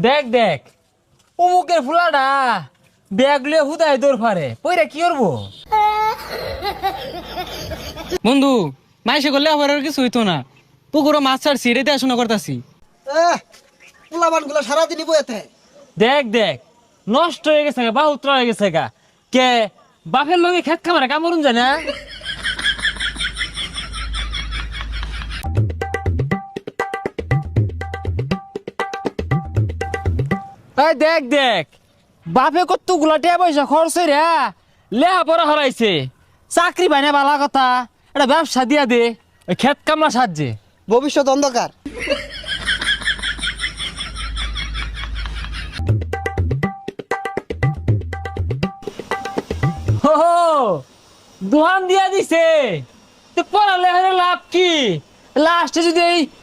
দেখ দেখ অমুকের ফুলাটা ব্যাগ লিয়ে হুদায় দৌড় ফারে পইরা কি করবো? বন্ধু মাইসে করলে আবার আর কিছু হইতো না। পুকুরও মাছ ছাড়ছি, রেতে আসনা করতাছি। পোলাবান গুলো সারাদিনই বইতে। দেখ দেখ নষ্ট হয়ে গেছে গা, বাহুত্র হয়ে গেছে গা। কে বাপের লগে খেত খামারে কামড়ুন যায় না? এই দেখ দেখ বাপে কত গুলাটিয়া পয়সা খরচ রে লেহা পড়া হরাইছে, চাকরি পাই না বালা কথা, এটা ব্যবসা দিয়া দে ওই খেত কামলা সাহায্যে। ভবিষ্যৎ অন্ধকার। হো দোহান দিয়া দিছে, তো পড়ালে লাভ কি? লাস্টে যদি এই